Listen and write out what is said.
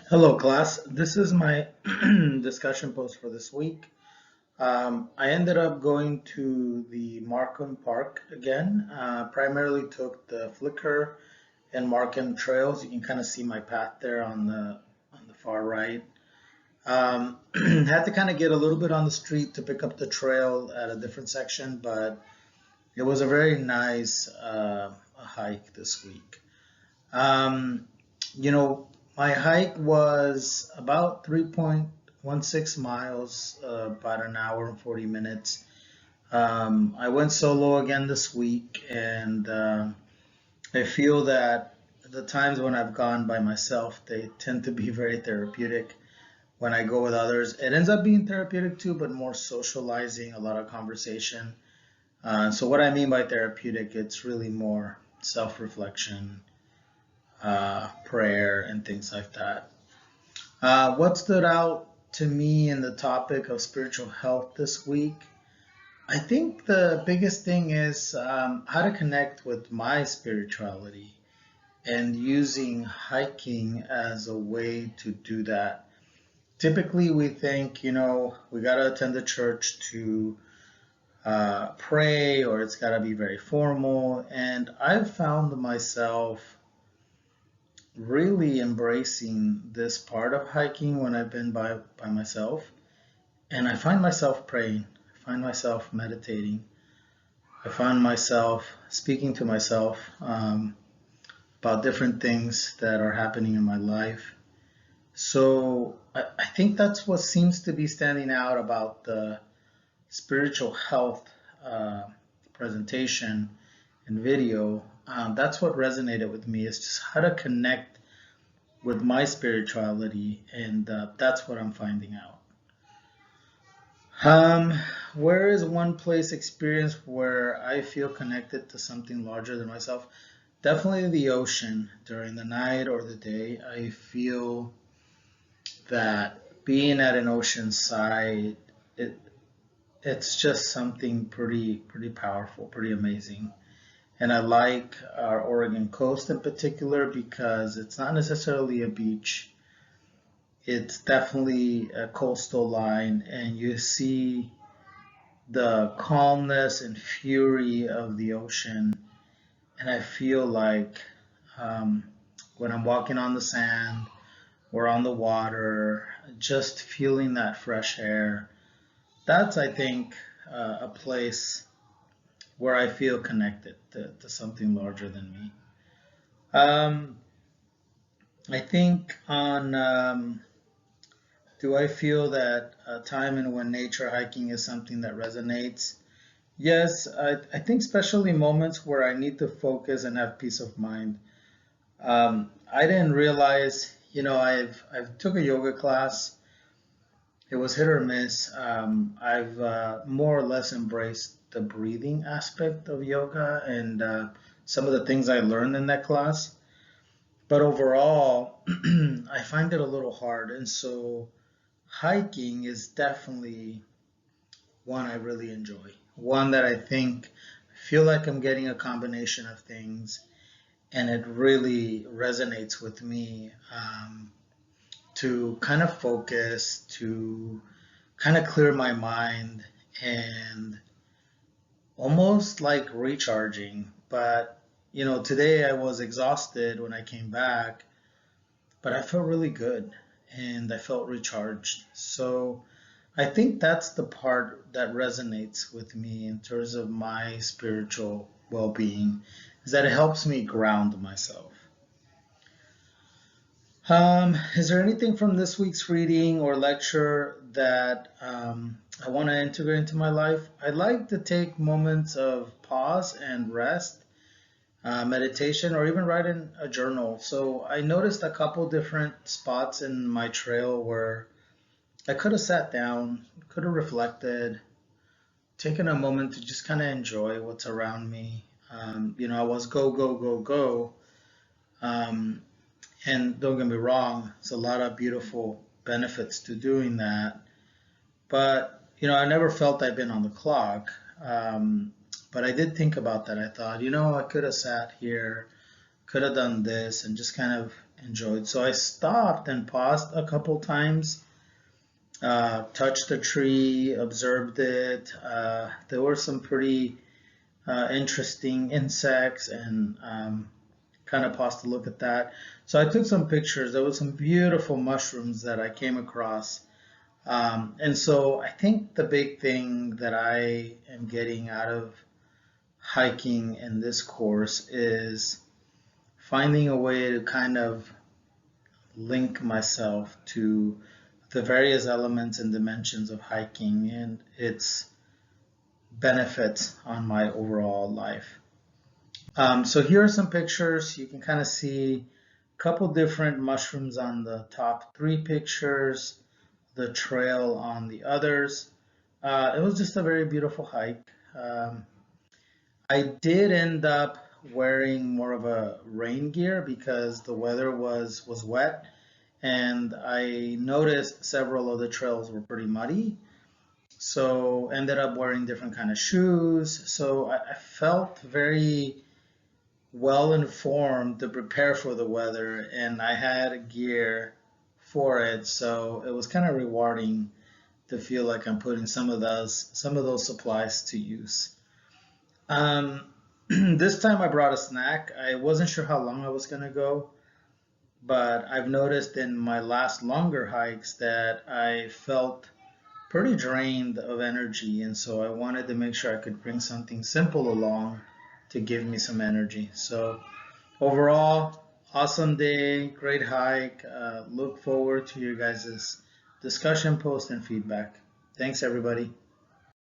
Hello, class. This is my discussion post for this week. I ended up going to the Markham Park again. Primarily took the Flickr and Markham trails. You can kind of see my path there on the far right. Had to kind of get a little bit on the street to pick up the trail at a different section, but it was a very nice hike this week. Um, you know, my hike was about 3.16 miles, about an hour and 40 minutes. I went solo again this week, and I feel that the times when I've gone by myself, they tend to be very therapeutic. When I go with others, it ends up being therapeutic too, but more socializing, a lot of conversation. So, what I mean by therapeutic, it's really more self reflection, prayer, and things like that. What stood out to me in the topic of spiritual health this week? I think the biggest thing is how to connect with my spirituality and using hiking as a way to do that. Typically, we think, we got to attend the church to pray or it's got to be very formal. And I've found myself really embracing this part of hiking when I've been by myself. And I find myself praying, I find myself meditating, I find myself speaking to myself about different things that are happening in my life. So I think that's what seems to be standing out about the spiritual health uh, presentation and video. That's what resonated with me is just how to connect with my spirituality, and that's what I'm finding out. Um, where is one place experience where I feel connected to something larger than myself? Definitely the ocean during the night or the day. I feel that being at an ocean side, it it's just something pretty powerful, pretty amazing. And I like our Oregon coast in particular because it's not necessarily a beach. It's definitely a coastal line, and you see the calmness and fury of the ocean. And I feel like um, when I'm walking on the sand or on the water, just feeling that fresh air, that's, I think, a place where I feel connected to something larger than me. Um, I think on do I feel that time and when nature hiking is something that resonates? Yes, I think especially moments where I need to focus and have peace of mind. I didn't realize, I've took a yoga class. It was hit or miss. I've more or less embraced the breathing aspect of yoga and some of the things I learned in that class. But overall, I find it a little hard, and so hiking is definitely one I really enjoy. One that I think I feel like I'm getting a combination of things, and it really resonates with me to kind of focus, to kind of clear my mind, and almost like recharging. But today I was exhausted when I came back, but I felt really good and I felt recharged. So I think that's the part that resonates with me in terms of my spiritual well being, is that it helps me ground myself. Is there anything from this week's reading or lecture that I want to integrate into my life? I like to take moments of pause and rest, meditation, or even write in a journal. So I noticed a couple different spots in my trail where I could have sat down, could have reflected, taken a moment to just kind of enjoy what's around me. I was go, go, go, go. Um, and don't get me wrong, there's a lot of beautiful benefits to doing that. But, I never felt I'd been on the clock. But I did think about that. I thought, I could have sat here, could have done this, and just kind of enjoyed. So I stopped and paused a couple times, touched the tree, observed it. There were some pretty interesting insects, and kind of paused to look at that. So I took some pictures. There was some beautiful mushrooms that I came across. And so I think the big thing that I am getting out of hiking in this course is finding a way to kind of link myself to the various elements and dimensions of hiking and its benefits on my overall life. So here are some pictures. You can kind of see a couple different mushrooms on the top three pictures, the trail on the others. It was just a very beautiful hike. I did end up wearing more of a rain gear because the weather was wet, and I noticed several of the trails were pretty muddy. So ended up wearing different kind of shoes. So I felt very well informed to prepare for the weather, and I had gear for it. So it was kind of rewarding to feel like I'm putting some of those supplies to use. Um, this time I brought a snack. I wasn't sure how long I was gonna go, but I've noticed in my last longer hikes that I felt pretty drained of energy, and so I wanted to make sure I could bring something simple along to give me some energy. So overall, awesome day, great hike. Look forward to your guys' discussion post and feedback. Thanks, everybody.